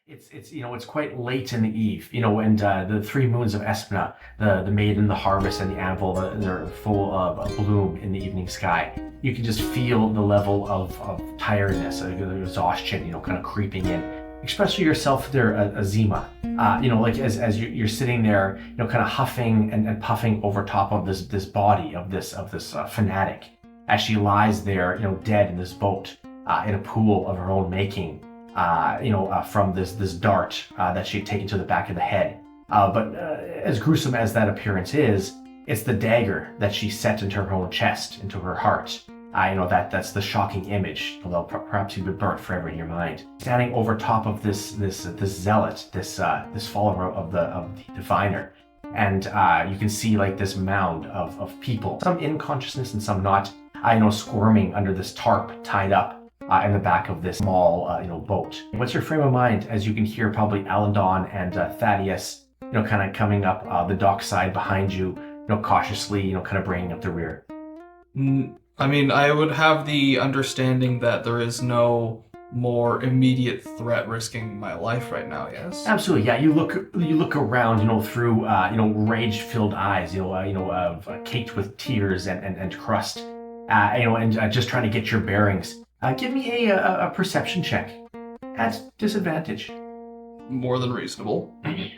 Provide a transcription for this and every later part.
It's quite late in the eve, and the 3 moons of Espna, the maiden, the harvest, and the anvil, they're full of bloom in the evening sky. You can just feel the level of tiredness, exhaustion, kind of creeping in. Especially yourself there, Zeema. Like as you're sitting there, kind of huffing and puffing over top of this body of this fanatic, as she lies there, dead in this boat, in a pool of her own making. From this dart that she had taken to the back of the head. But as gruesome as that appearance is, it's the dagger that she set into her own chest, into her heart. That's the shocking image, although perhaps you've been burnt forever in your mind. Standing over top of this zealot, this follower of the diviner, and you can see like this mound of people, some in consciousness and some not, squirming under this tarp tied up in the back of this small, boat. What's your frame of mind as you can hear probably Alindawn and Thadius, kind of coming up the dock side behind you, cautiously, kind of bringing up the rear? I mean, I would have the understanding that there is no more immediate threat risking my life right now. Yes. Absolutely. Yeah. You look around, through, rage-filled eyes, caked with tears and crust, and just trying to get your bearings. Give me a perception check at disadvantage. More than reasonable. Okay.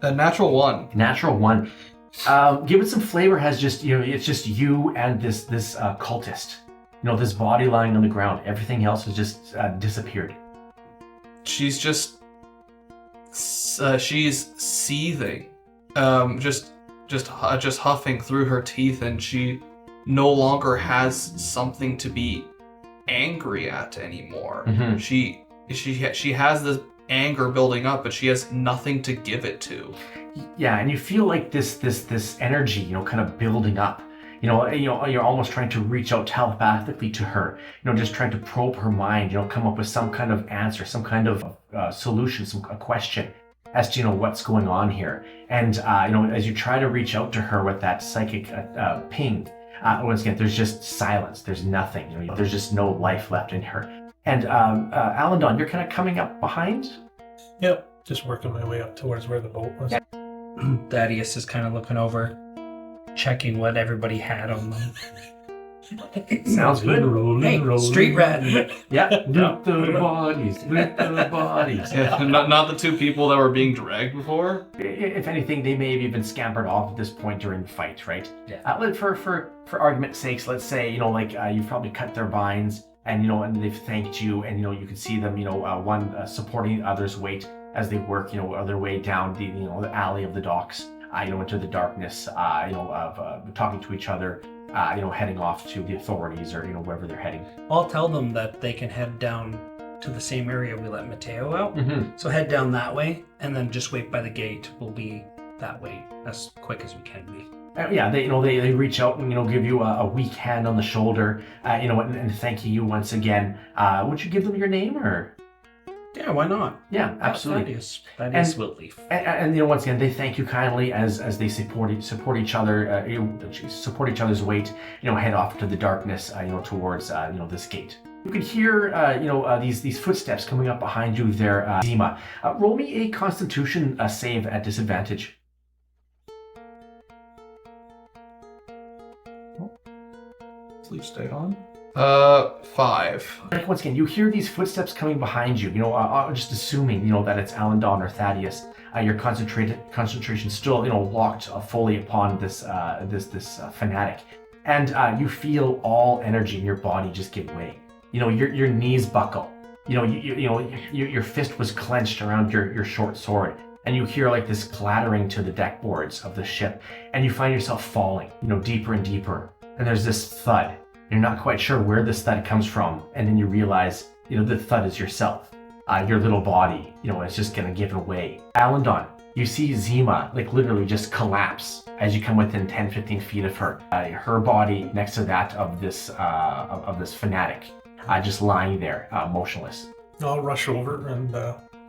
A natural 1. Natural 1. Give it some flavor. Has just it's just you and this cultist. This body lying on the ground. Everything else has just disappeared. She's just she's seething. Just huffing through her teeth, and she no longer has something to be angry at anymore. Mm-hmm. She has this anger building up, but she has nothing to give it to. Yeah, and you feel like this energy, kind of building up. You're almost trying to reach out telepathically to her. Just trying to probe her mind. Come up with some kind of answer, some kind of solution, a question as to what's going on here. And as you try to reach out to her with that psychic ping, once again there's just silence. There's nothing. There's just no life left in her. And Alindawn, you're kind of coming up behind. Yep, just working my way up towards where the boat was. Yeah. Thaddeus is kind of looking over, checking what everybody had on them. Sounds good. Hey, street rat. Yeah, loot the bodies. Yeah, not the 2 people that were being dragged before. If anything, they may have even scampered off at this point during the fight, right? Yeah. For argument's sakes, let's say you've probably cut their binds, and and they've thanked you, and you can see them, one supporting the other's weight as they work, their way down the alley of the docks, into the darkness, of talking to each other. Heading off to the authorities or, wherever they're heading. I'll tell them that they can head down to the same area we let Mateo out. Mm-hmm. So head down that way, and then just wait by the gate. We'll be that way as quick as we can be. Yeah, they reach out and give you a weak hand on the shoulder, and thanking you once again. Would you give them your name or? Yeah, why not? Yeah, absolutely. Thadius Wiltleaf. And once again, they thank you kindly as they support each other, support each other's weight. Head off to the darkness, towards this gate. You can hear these footsteps coming up behind you there, Zeema. Roll me a Constitution save at disadvantage. Sleep stay on. 5. Once again, you hear these footsteps coming behind you. Just assuming that it's Alindawn or Thadius. Your concentration still locked fully upon this fanatic, and you feel all energy in your body just give way. Your knees buckle. Your fist was clenched around your short sword, and you hear like this clattering to the deck boards of the ship, and you find yourself falling, deeper and deeper. And there's this thud. You're not quite sure where this thud comes from, and then you realize, the thud is yourself. Your little body, it's just gonna give away. Alindawn, you see Zeema, like literally just collapse as you come within 10-15 feet of her. Her body next to that of this fanatic, just lying there, motionless. I'll rush over and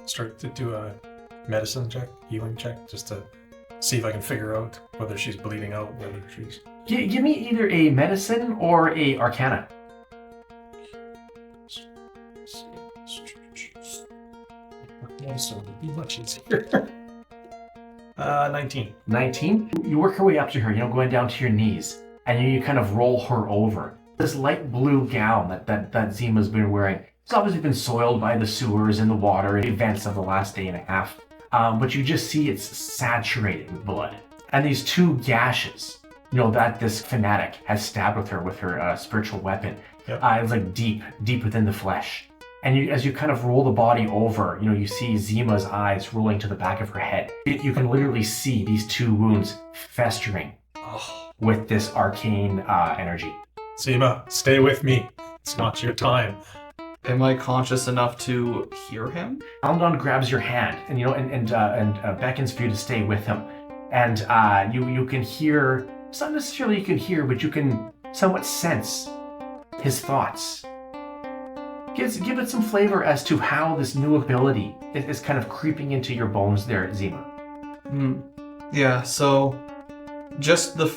start to do a medicine check, healing check, just to see if I can figure out whether she's bleeding out, whether she's... Give me either a medicine or a arcana. so it would be much easier. 19. 19. You work your way up to her, going down to your knees, and you kind of roll her over. This light blue gown that Zeema's been wearing, it's obviously been soiled by the sewers and the water and events of the last day and a half. But you just see it's saturated with blood. And these 2 gashes, that this fanatic has stabbed with her spiritual weapon. Yep. It's like deep within the flesh. And as you kind of roll the body over, you see Zeema's eyes rolling to the back of her head. You can literally see these 2 wounds festering with this arcane energy. Zeema, stay with me. It's not your time. Am I conscious enough to hear him? Alindawn grabs your hand and beckons for you to stay with him. And you can hear, it's not necessarily you can hear, but you can somewhat sense his thoughts. Give it some flavor as to how this new ability is kind of creeping into your bones there, Zeema. Yeah, so just the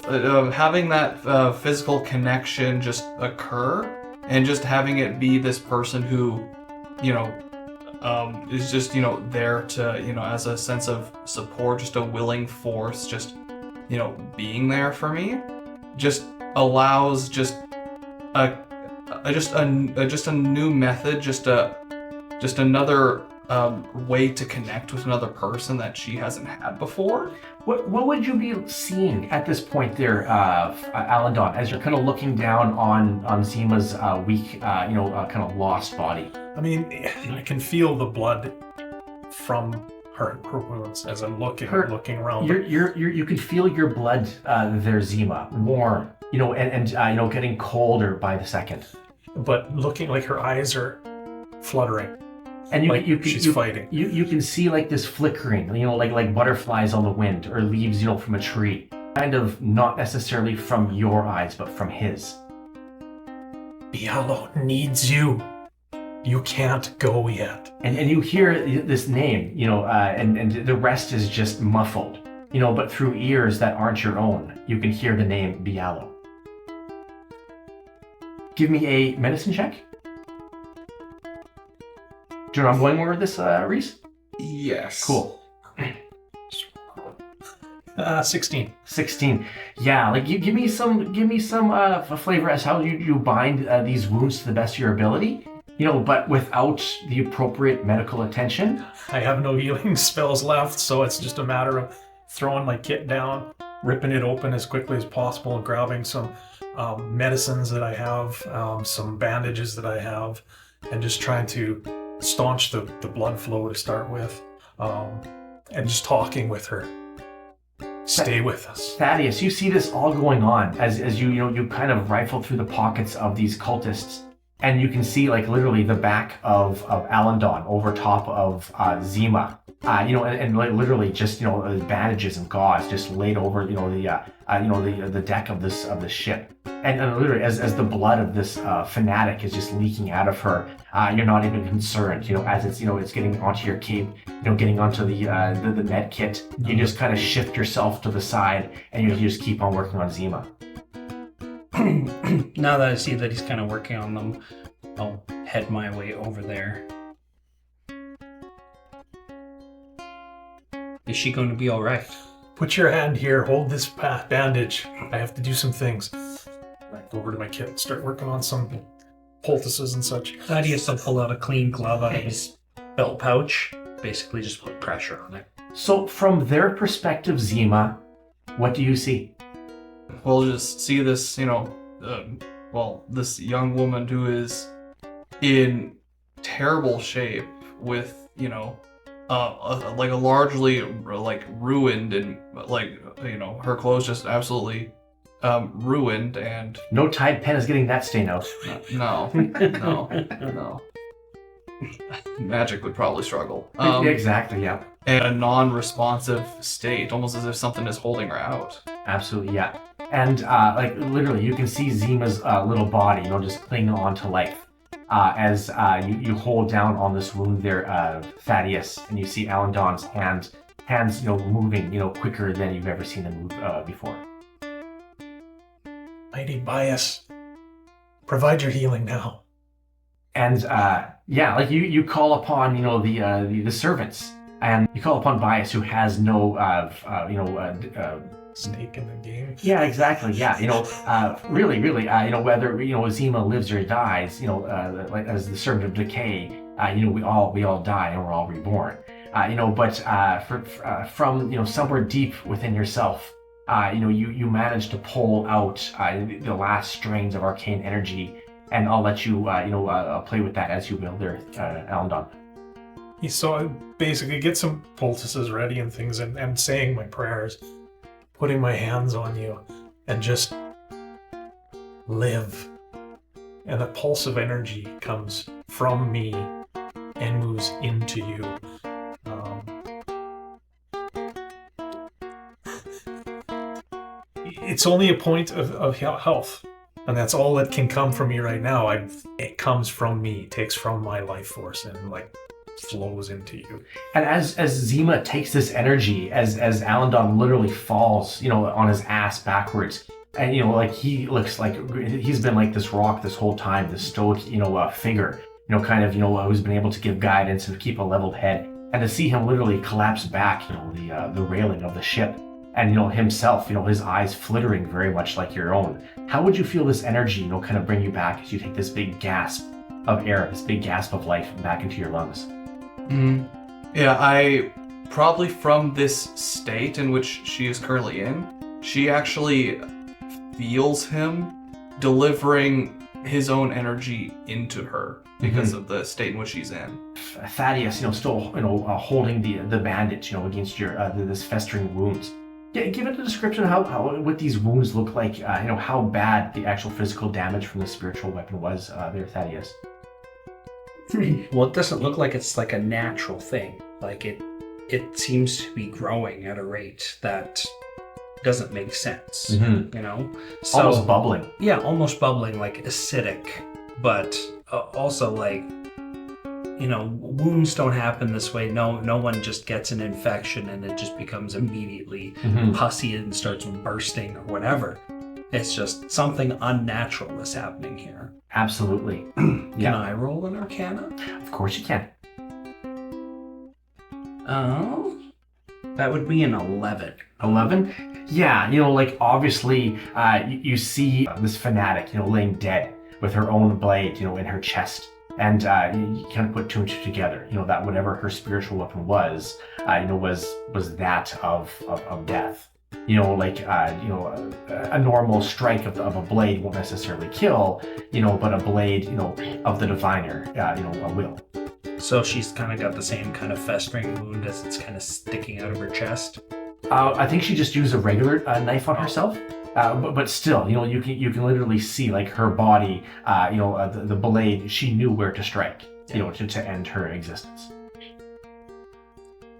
having that physical connection just occur, and just having it be this person who, is just, there to, as a sense of support, just a willing force, just, being there for me, just allows just a new method, just another way to connect with another person that she hasn't had before. What would you be seeing at this point there, Alindawn, as you're kind of looking down on Zeema's weak, kind of lost body? I mean, I can feel the blood from her wounds as I'm looking around. You can feel your blood there, Zeema, warm, and getting colder by the second. But looking like her eyes are fluttering. And she's fighting. You can see like this flickering, like butterflies on the wind or leaves, from a tree. Kind of not necessarily from your eyes, but from his. Bialo needs you. You can't go yet. And you hear this name, and the rest is just muffled, but through ears that aren't your own, you can hear the name Bialo. Give me a medicine check. Do you know where I'm going with this, Rhys? Yes. Cool. 16. 16. Yeah, like give me some flavor as how you bind these wounds to the best of your ability, but without the appropriate medical attention. I have no healing spells left, so it's just a matter of throwing my kit down, ripping it open as quickly as possible, and grabbing some medicines that I have, some bandages that I have, and just trying to staunch the blood flow to start with, and just talking with her. Stay with us. Thadius, you see this all going on as you kind of rifle through the pockets of these cultists, and you can see like literally the back of Alindawn over top of Zeema, and like literally just bandages and gauze just laid over the deck of this ship, and literally as the blood of this fanatic is just leaking out of her, you're not even concerned, as it's getting onto your cape, getting onto the med kit. You just kind of shift yourself to the side and you just keep on working on Zeema. Now that I see that he's kind of working on them, I'll head my way over there. Is she going to be all right? Put your hand here, hold this bandage. I have to do some things. I go over to my kit, start working on some poultices and such. Thadius will pull out a clean glove out of his belt pouch, basically just put pressure on it. So from their perspective, Zeema, what do you see? We'll just see this, this young woman who is in terrible shape with, like a largely ruined and her clothes just absolutely ruined, and no Tide pen is getting that stain out. no. Magic would probably struggle. Exactly, yeah. And a non-responsive state, almost as if something is holding her out. Absolutely, yeah. And literally, you can see Zeema's little body, just clinging on to life. As you hold down on this wound there, Thadius, and you see Alindawn's hands, moving, quicker than you've ever seen them move before. Mighty Bias, provide your healing now. And Yeah, like you call upon, the servants, and you call upon Bias, who has no, Stake in the game. yeah, exactly. Yeah, really, whether Zeema lives or dies, like as the servant of decay, we all die and we're all reborn. But from somewhere deep within yourself, you manage to pull out the last strains of arcane energy, and I'll let you play with that as you will there, Alindawn. So I basically get some poultices ready and things, and saying my prayers, putting my hands on you, and just live. And a pulse of energy comes from me and moves into you. It's only a point of health, and that's all that can come from me right now. It comes from me, takes from my life force, and flows into you. And as Zeema takes this energy, as Alindawn literally falls, on his ass backwards, and he looks like he's been like this rock this whole time, this stoic, figure, who's been able to give guidance and keep a leveled head, and to see him literally collapse back, the railing of the ship, and himself, his eyes flittering very much like your own. How would you feel this energy, kind of bring you back as you take this big gasp of air, this big gasp of life back into your lungs? Yeah, I probably from this state in which she is currently in, she actually feels him delivering his own energy into her because of the state in which she's in. Thadius, still, holding the bandage, against your this festering wounds. Yeah, give it a description of how what these wounds look like. How bad the actual physical damage from the spiritual weapon was there, Thadius. Well, it doesn't look like it's like a natural thing. Like it seems to be growing at a rate that doesn't make sense. So, almost bubbling. Yeah, almost bubbling, like acidic, but also like, wounds don't happen this way. No one just gets an infection and it just becomes immediately pussy and starts bursting or whatever. It's just something unnatural is happening here. Absolutely. Can I roll an Arcana? Of course you can. Oh, that would be an 11. 11? Yeah, obviously you see this fanatic, laying dead with her own blade, in her chest. And you kind of put two and two together, that whatever her spiritual weapon was, was that of death. A normal strike of a blade won't necessarily kill, but a blade, of the diviner, will. So she's kind of got the same kind of festering wound as it's kind of sticking out of her chest. I think she just used a regular knife on herself. But still, you can literally see like her body, the blade. She knew where to strike, to end her existence.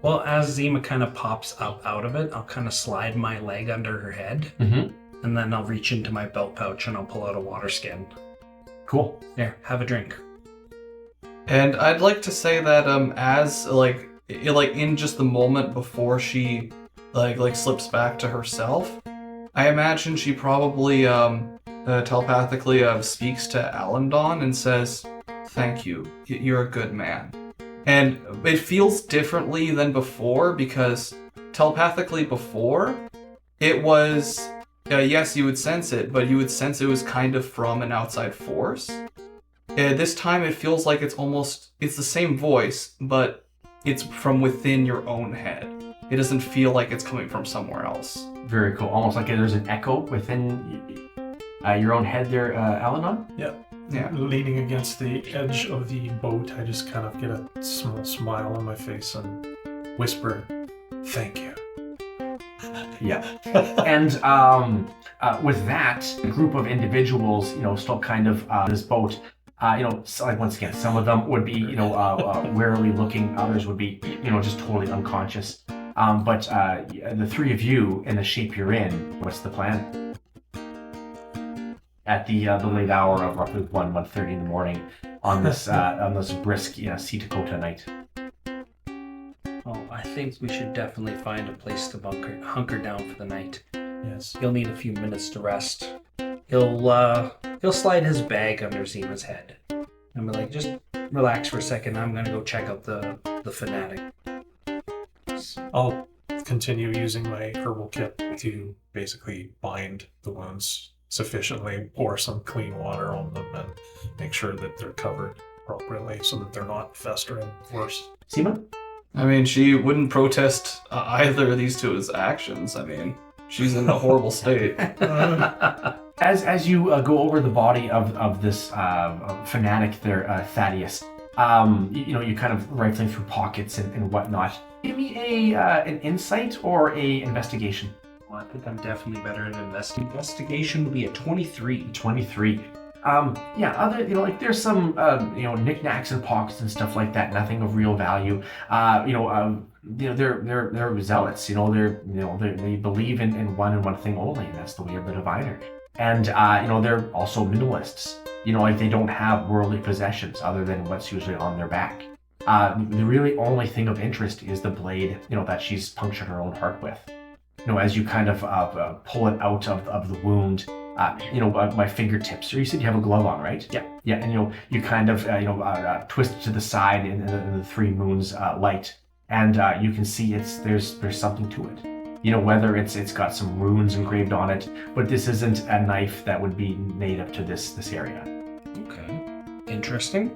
Well, as Zeema kind of pops up out of it, I'll kind of slide my leg under her head, and then I'll reach into my belt pouch and I'll pull out a water skin. Cool. There, have a drink. And I'd like to say that as in just the moment before she like slips back to herself, I imagine she probably telepathically speaks to Alindawn and says, "Thank you. You're a good man." And it feels differently than before because telepathically before, it was, yes, you would sense it, but you would sense it was kind of from an outside force. This time it feels like it's the same voice, but it's from within your own head. It doesn't feel like it's coming from somewhere else. Very cool. Almost like there's an echo within your own head there, Alindawn? Yeah. Yeah. Leaning against the edge of the boat, I just kind of get a small smile on my face and whisper, "Thank you." Yeah. And with that, a group of individuals, still kind of this boat, so like once again, some of them would be, warily looking, others would be, just totally unconscious. But the three of you in the shape you're in, what's the plan? At the late hour of roughly 1:30 in the morning on this brisk Sea Dakota night. Oh, I think we should definitely find a place to hunker down for the night. Yes. He'll need a few minutes to rest. He'll slide his bag under Zeema's head and be like, just relax for a second. I'm gonna go check out the fanatic. I'll continue using my herbal kit to basically bind the wounds sufficiently, pour some clean water on them, and make sure that they're covered appropriately so that they're not festering worse. Zeema? I mean, she wouldn't protest either of these two as actions. I mean, she's in a horrible state. As you go over the body of this fanatic there, Thadius, you kind of rifling through pockets and whatnot. Give me an insight or a investigation. Well, I think I'm definitely better at investigation. Would be a 23. 23. Other, there's some, knickknacks and pockets and stuff like that. Nothing of real value. They're zealots. They believe in one thing only, and that's the way of the diviner. And they're also minimalists. They don't have worldly possessions other than what's usually on their back. The really only thing of interest is the blade, that she's punctured her own heart with. As you kind of pull it out of the wound, my fingertips. Or you said you have a glove on, right? Yeah. Yeah, and you kind of twist it to the side in the three moons light, and you can see there's something to it. Whether it's got some runes engraved on it, but this isn't a knife that would be native to this area. Okay. Interesting.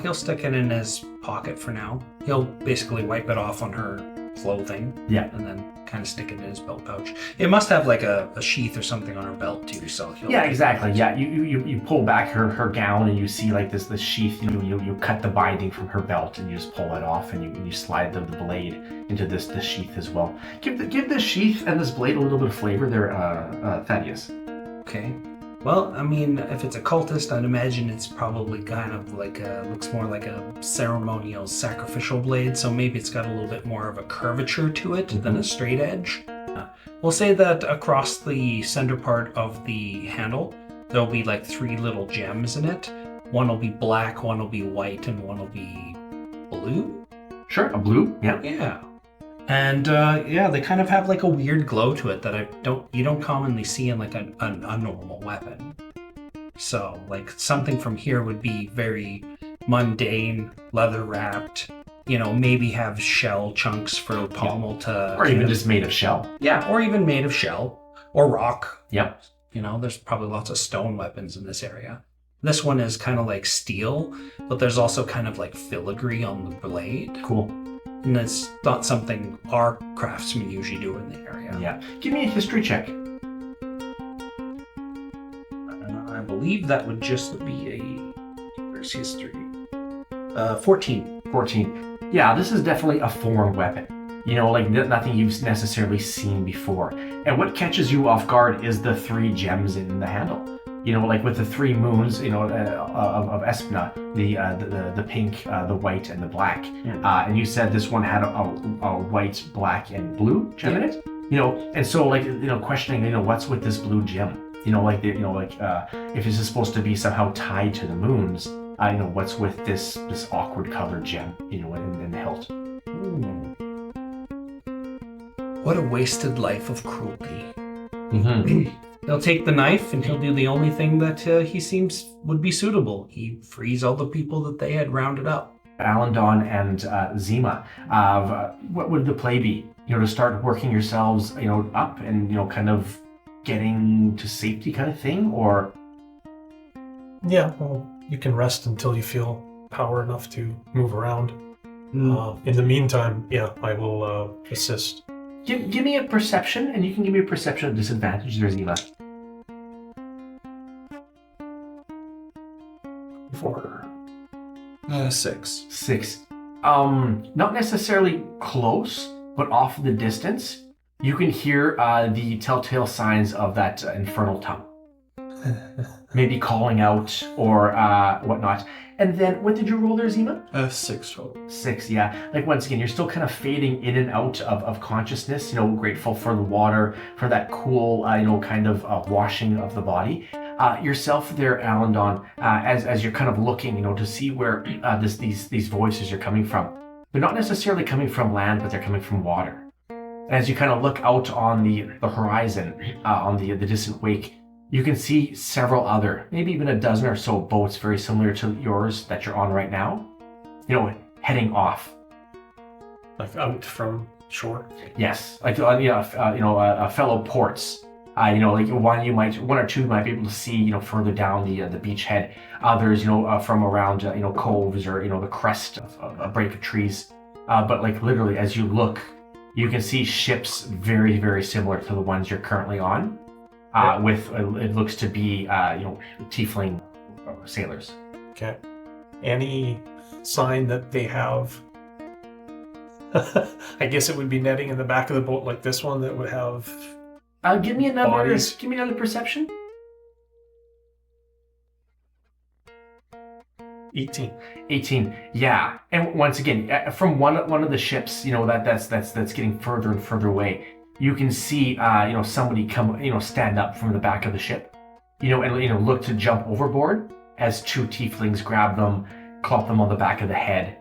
He'll stick it in his pocket for now. He'll basically wipe it off on her clothing. Yeah. And then kind of stick it in his belt pouch. It must have like a sheath or something on her belt too, so he'll... Yeah, exactly. Yeah, you pull back her gown and you see like this sheath. You cut the binding from her belt and you just pull it off and you slide the blade into this sheath as well. Give this sheath and this blade a little bit of flavor there, Thadius. Okay. Well, I mean, if it's a cultist, I'd imagine it's probably kind of like looks more like a ceremonial sacrificial blade, so maybe it's got a little bit more of a curvature to it than a straight edge. We'll say that across the center part of the handle, there'll be like 3 little gems in it. One will be black, one will be white, and one will be blue. Sure, a blue, yeah. Yeah. And they kind of have like a weird glow to it that you don't commonly see in like a normal weapon. So like something from here would be very mundane, leather wrapped, maybe have shell chunks for pommel to... Or even just made of shell. Yeah, or even made of shell or rock. Yep. There's probably lots of stone weapons in this area. This one is kind of like steel, but there's also kind of like filigree on the blade. Cool. And it's not something our craftsmen usually do in the area. Yeah. Give me a history check. I believe that would just be where's history? 14. 14. Yeah, this is definitely a foreign weapon. Nothing you've necessarily seen before. And what catches you off guard is the 3 gems in the handle. With the 3 moons, of Espna, the pink, the white, and the black. Yeah. And you said this one had a white, black, and blue gem in it. And so questioning, what's with this blue gem? If this is supposed to be somehow tied to the moons, what's with this awkward colored gem, in the hilt? What a wasted life of cruelty. Mm-hmm. He'll take the knife and he'll do the only thing that he seems would be suitable. He frees all the people that they had rounded up. Alindawn and Zeema, what would the play be? To start working yourselves, up and, kind of getting to safety kind of thing, or? Yeah, well, you can rest until you feel power enough to move around. In the meantime, I will assist. Give me a perception, and you can give me a perception of disadvantage there, Zeema. 4. 6. 6. Not necessarily close, but off in the distance, you can hear the telltale signs of that infernal tongue. Maybe calling out or whatnot. And then, what did you roll there, Zeema? 6 total. 6, yeah. Once again, you're still kind of fading in and out of consciousness, grateful for the water, for that cool, kind of washing of the body. Yourself there, Alindawn, as you're kind of looking, to see where these voices are coming from. They're not necessarily coming from land, but they're coming from water. And as you kind of look out on the horizon, on the distant wake, You can see several other, maybe even a dozen or so boats very similar to yours that you're on right now, heading off. Like out from shore. Yes, like fellow ports. Like one or two might be able to see, further down the beachhead. Others, from around, coves or the crest of a break of trees. But like literally, as you look, you can see ships very, very similar to the ones you're currently on. With it looks to be, tiefling sailors. Okay. Any sign that they have? I guess it would be netting in the back of the boat like this one that would have. Give me another. Bodies. Give me another perception. 18. Yeah, and once again, from one of the ships, that's getting further and further away. You can see, somebody come, stand up from the back of the ship, and look to jump overboard as two tieflings grab them, clop them on the back of the head.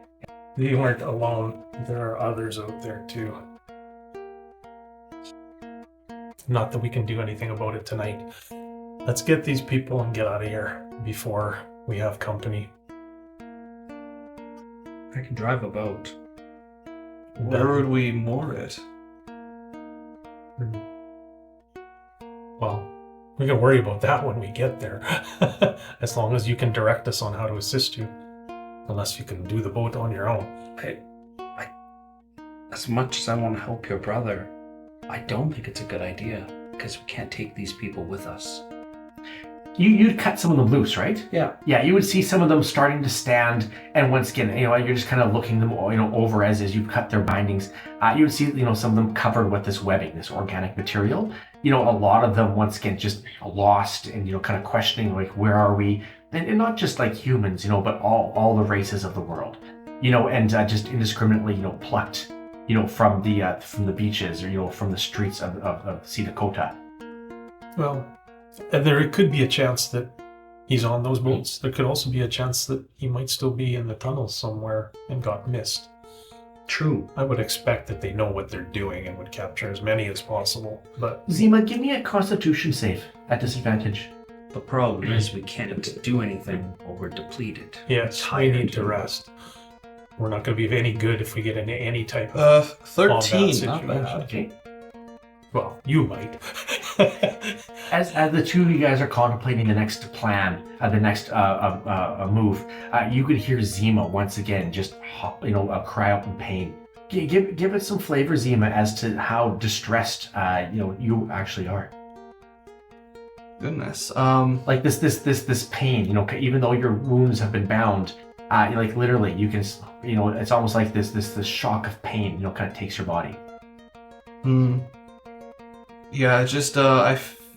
You weren't alone. There are others out there too. Not that we can do anything about it tonight. Let's get these people and get out of here before we have company. I can drive a boat. Where would we moor it? Well, we can worry about that when we get there. As long as you can direct us on how to assist you. Unless you can do the boat on your own. As much as I want to help your brother, I don't think it's a good idea, because we can't take these people with us. You'd cut some of them loose, right? Yeah. Yeah, you would see some of them starting to stand, and once again, you're just kind of looking them, over as you cut their bindings. You would see, some of them covered with this webbing, this organic material. A lot of them, once again, just lost and, kind of questioning, like, where are we? And not just like humans, but all the races of the world, and just indiscriminately, plucked, from the beaches or, from the streets of Sea Dakota. Well, there could be a chance that he's on those boats. There could also be a chance that he might still be in the tunnels somewhere and got missed. True. I would expect that they know what they're doing and would capture as many as possible. But Zeema, give me a Constitution save at disadvantage. The problem is we can't do anything while we're depleted. yes, we need to rest. We're not going to be any good if we get into any type of 13. combat Not bad. situation. Okay. Well, you might. As the two of you guys are contemplating the next plan, the next move, you could hear Zeema once again just cry out in pain. Give it some flavor, Zeema, as to how distressed you actually are. Goodness. Like this pain, even though your wounds have been bound, like literally you can, it's almost like this shock of pain, kind of takes your body. Yeah, just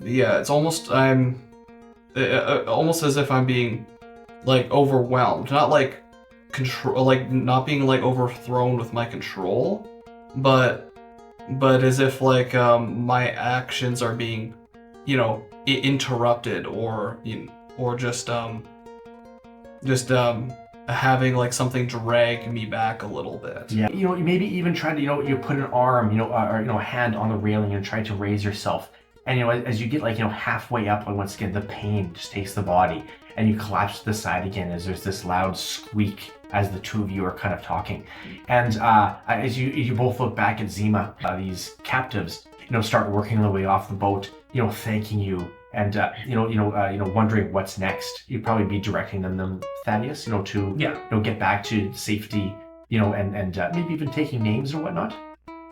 it's almost almost as if I'm being like overwhelmed, not like control, like not being like overthrown with my control, but as if like my actions are being, interrupted or just having like something drag me back a little bit. Yeah, maybe even try to, you put an arm, or a hand on the railing and try to raise yourself. And as you get like halfway up, and once again the pain just takes the body, and you collapse to the side again as there's this loud squeak as the two of you are kind of talking. And as you both look back at Zeema, these captives, start working their way off the boat, thanking you. And wondering what's next. You'd probably be directing them, Thadius, to get back to safety, and maybe even taking names or whatnot.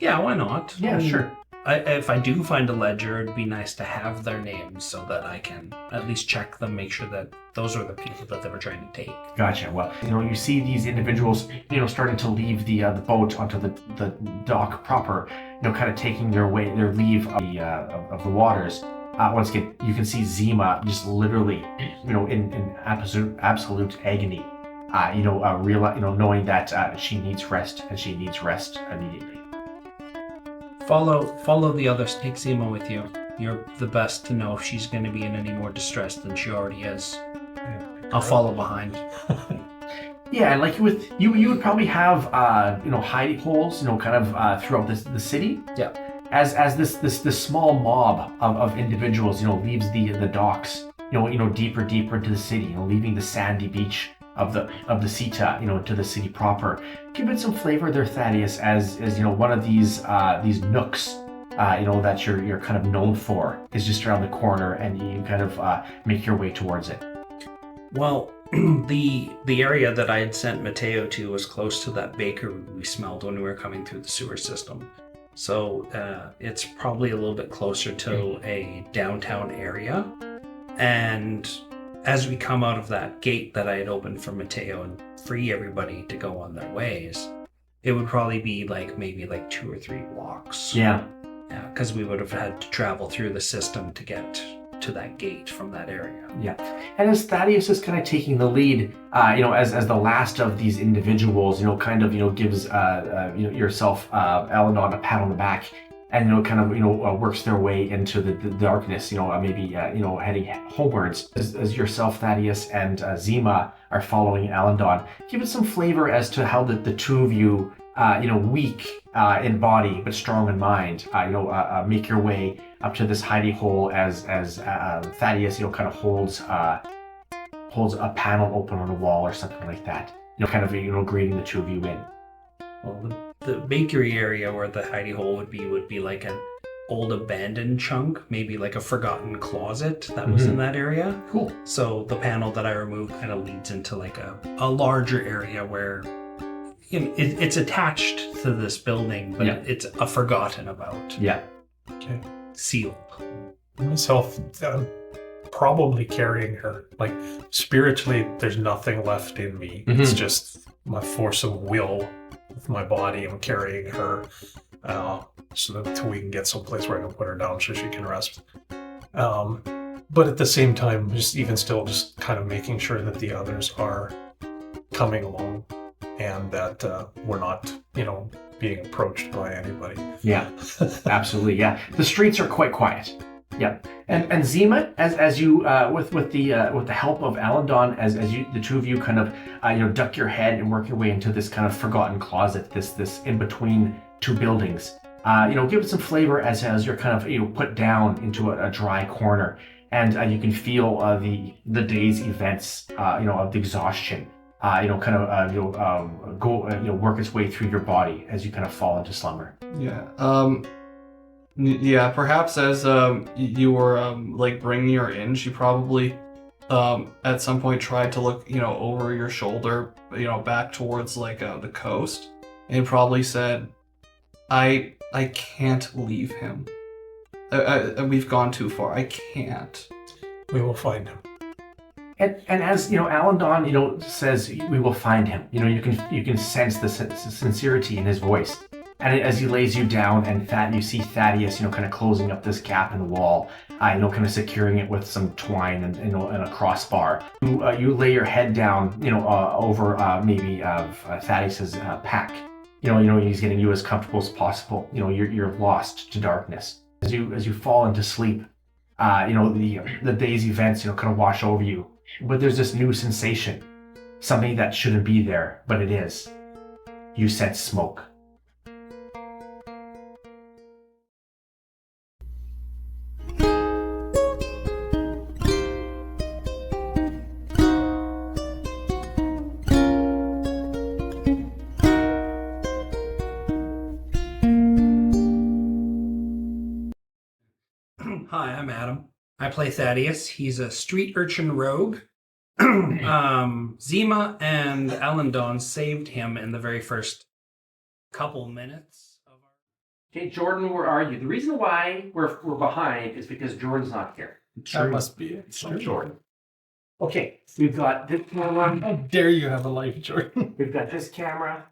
Yeah, why not? Yeah, sure. If I do find a ledger, it'd be nice to have their names so that I can at least check them, make sure that those are the people that they were trying to take. Gotcha. Well, you see these individuals, starting to leave the boat onto the dock proper, kind of taking their leave of the waters. Once again, you can see Zeema just literally, in absolute agony, knowing that she needs rest and she needs rest immediately. Follow the others. Take Zeema with you. You're the best to know if she's going to be in any more distress than she already is. I'll follow behind. Yeah, and like you would probably have hiding holes, kind of throughout the city. Yeah. as this small mob of individuals, leaves the docks, deeper into the city, leaving the sandy beach of the Sita, to the city proper. Give it some flavor there, Thadius, as one of these nooks, that you're kind of known for is just around the corner, and you kind of make your way towards it. Well, the area that I had sent Mateo to was close to that bakery we smelled when we were coming through the sewer system. So it's probably a little bit closer to a downtown area. And as we come out of that gate that I had opened for Mateo and free everybody to go on their ways, it would probably be maybe 2 or 3 blocks. Yeah. Yeah, because we would have had to travel through the system to get to that gate from that area. Yeah. And as Thadius is kind of taking the lead, as the last of these individuals, gives yourself, Alindawn, a pat on the back, and works their way into the darkness, maybe heading homewards, as yourself, Thadius, and Zeema are following Alindawn. Give it some flavor as to how the two of you, weak in body but strong in mind, make your way up to this hidey hole as Thadius, kind of holds a panel open on a wall or something like that, greeting the two of you in. Well, the bakery area where the hidey hole would be like an old abandoned chunk, maybe like a forgotten closet that was in that area. Cool. So the panel that I removed kind of leads into a larger area where it's attached to this building, but it's a forgotten about. Yeah. Okay. Sealed. Myself, probably carrying her. Spiritually, there's nothing left in me. It's just my force of will with my body. I'm carrying her so that we can get someplace where I can put her down so she can rest. But at the same time, just kind of making sure that the others are coming along and that we're not, being approached by anybody. Yeah, absolutely. Yeah, the streets are quite quiet. Yeah, and Zeema, as you with the help of Alindawn, as you the two of you kind of duck your head and work your way into this kind of forgotten closet, this in between two buildings. Give it some flavor as you're kind of put down into a dry corner, and you can feel the day's events, of the exhaustion. Work its way through your body as you kind of fall into slumber. Yeah. Yeah. Perhaps as you were bringing her in, she probably at some point tried to look over your shoulder, back towards the coast, and probably said, "I can't leave him. We've gone too far. I can't." We will find him. And as Alindawn, says, "We will find him." You can sense the sincerity in his voice. And as he lays you down, and you see Thadius, kind of closing up this gap in the wall, kind of securing it with some twine and a crossbar. You lay your head down, over maybe Thaddeus's pack. He's getting you as comfortable as possible. You're lost to darkness as you fall into sleep. The day's events, kind of wash over you. But there's this new sensation, something that shouldn't be there, but it is. You sense smoke. Hi, I'm Adam. I play Thadius. He's a street urchin rogue. Zeema and Alindawn saved him in the very first couple minutes of our... Okay, Jordan, where are you? The reason why we're behind is because Jordan's not here. That must be it. It's not Jordan. Okay, we've got this camera. How dare you have a life, Jordan? We've got this camera.